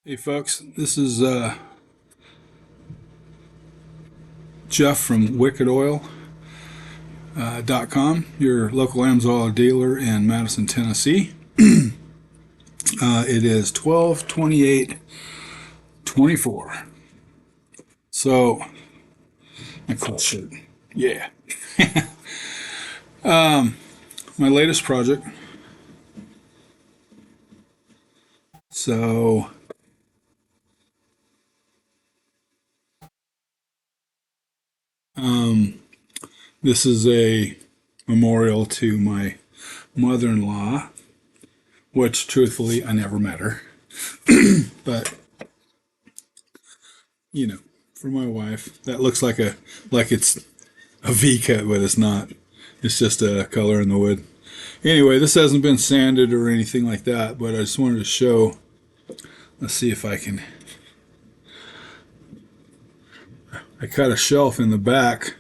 Hey folks, this is Jeff from Wickedoil.com, your local Amsoil dealer in Madison, Tennessee. It is 12/28/24. So, a cool shirt. Yeah. My latest project. So, this is a memorial to my mother-in-law, which truthfully I never met her. But for my wife, that looks like it's a V cut, but it's not. It's just a color in the wood. Anyway, this hasn't been sanded or anything like that, but I just wanted to show. Let's see if I can. I cut a shelf in the back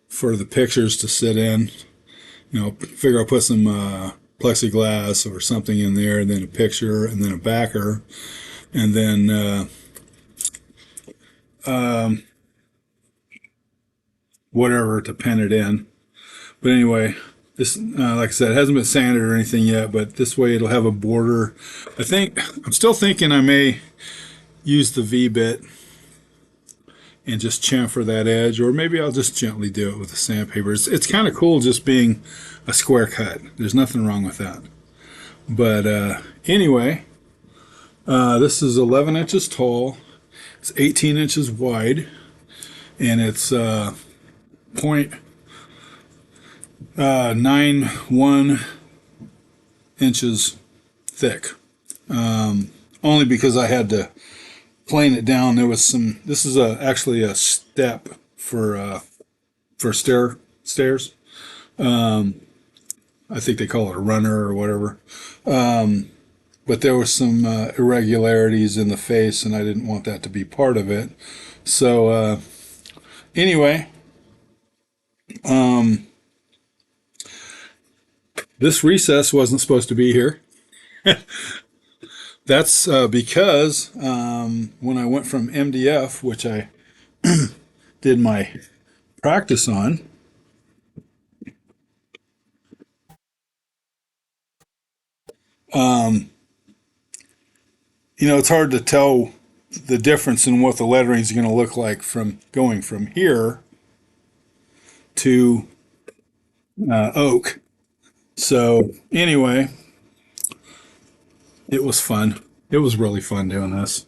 for the pictures to sit in. Figure I'll put some plexiglass or something in there, and then a picture, and then a backer, and then whatever to pen it in. But anyway, this, like I said, it hasn't been sanded or anything yet, but this way it'll have a border. I'm still thinking I may use the V-bit and just chamfer that edge, or maybe I'll just gently do it with the sandpaper. It's kind of cool just being a square cut. There's nothing wrong with that. But anyway, this is 11 inches tall. It's 18 inches wide, and it's 0.91 inches thick. Only because I had to plane it down. There was some. This is actually a step for stairs. I think they call it a runner or whatever. But there was some irregularities in the face, and I didn't want that to be part of it. So anyway, this recess wasn't supposed to be here. That's because when I went from MDF, which I did my practice on, it's hard to tell the difference in what the lettering is going to look like from going from here to oak. So anyway, it was fun. It was really fun doing this.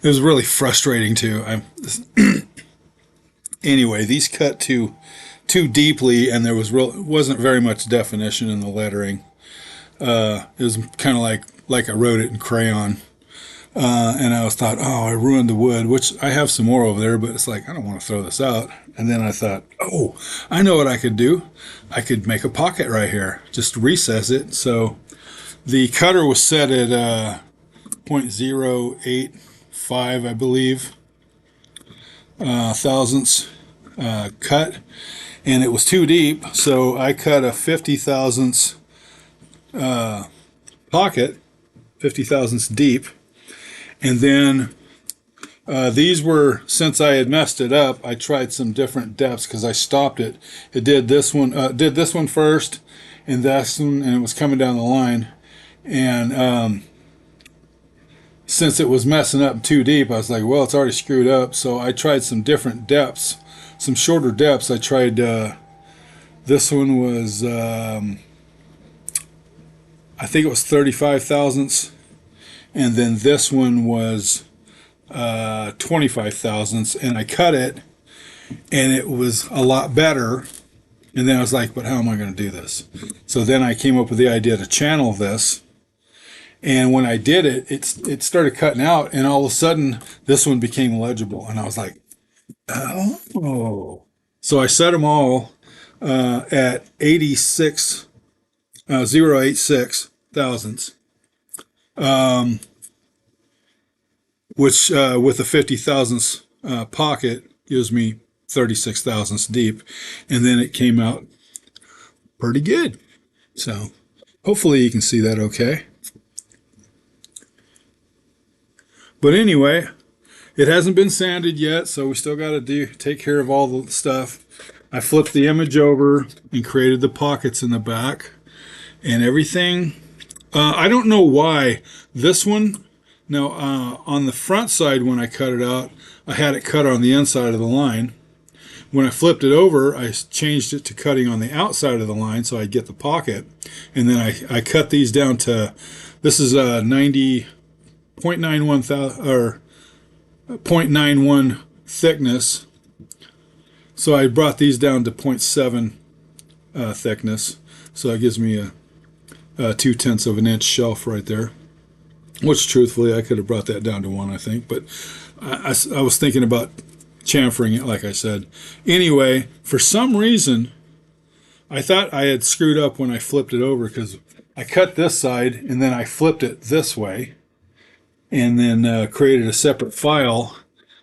It was really frustrating too. Anyway, these cut too deeply, and there wasn't very much definition in the lettering. It was kind of like I wrote it in crayon. And I thought, oh, I ruined the wood, which I have some more over there, but it's like, I don't want to throw this out. And then I thought, oh, I know what I could do. I could make a pocket right here, just recess it. So the cutter was set at 0.085, I believe, thousandths cut, and it was too deep. So I cut a 50 thousandths pocket, 50 thousandths deep. And then these were, since I had messed it up, I tried some different depths because I stopped it. It did this one first, and this one, and it was coming down the line. And since it was messing up too deep, I was like, well, it's already screwed up. So I tried some different depths, some shorter depths. I tried, this one was, I think it was 35 thousandths. And then this one was 25 thousandths, and I cut it, and it was a lot better. And then I was like, but how am I going to do this? So then I came up with the idea to channel this. And when I did it, it started cutting out, and all of a sudden, this one became legible. And I was like, oh. So I set them all at 0.86 thousandths. Which with a 50 thousandths pocket gives me 36 thousandths deep, and then it came out pretty good. So hopefully you can see that okay. But anyway, it hasn't been sanded yet, so we still got to take care of all the stuff. I flipped the image over and created the pockets in the back and everything. I don't know why this one, now on the front side when I cut it out, I had it cut on the inside of the line. When I flipped it over, I changed it to cutting on the outside of the line so I'd get the pocket. And then I cut these down to, this is a 0.91 thickness. So I brought these down to 0.7 thickness. So that gives me a 0.2 of an inch shelf right there. Which truthfully, I could have brought that down to 1, I think. But I was thinking about chamfering it, like I said. Anyway, for some reason, I thought I had screwed up when I flipped it over, because I cut this side and then I flipped it this way and then created a separate file.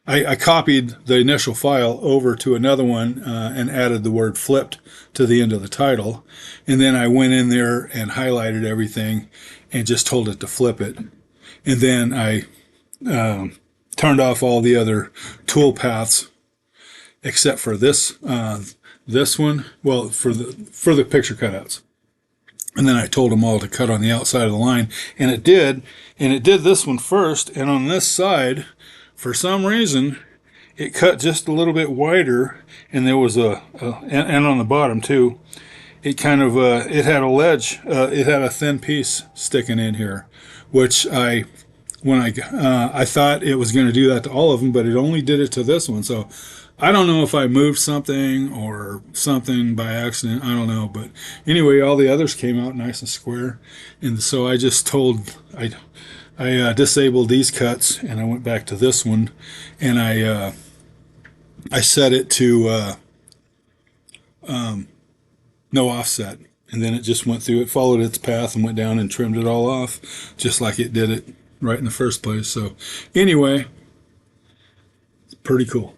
I copied the initial file over to another one and added the word flipped to the end of the title. And then I went in there and highlighted everything and just told it to flip it. And then I turned off all the other tool paths except for this this one, well, for the picture cutouts. And then I told them all to cut on the outside of the line, and it did this one first. And on this side, for some reason, it cut just a little bit wider, and there was and on the bottom too, it kind of it had a ledge, it had a thin piece sticking in here, which I thought it was going to do that to all of them, but it only did it to this one. So I don't know if I moved something or something by accident. I don't know. But anyway, all the others came out nice and square. And so I just I disabled these cuts, and I went back to this one, and I set it to no offset. And then it just went through, it followed its path and went down and trimmed it all off, just like it did it right in the first place. So anyway, it's pretty cool.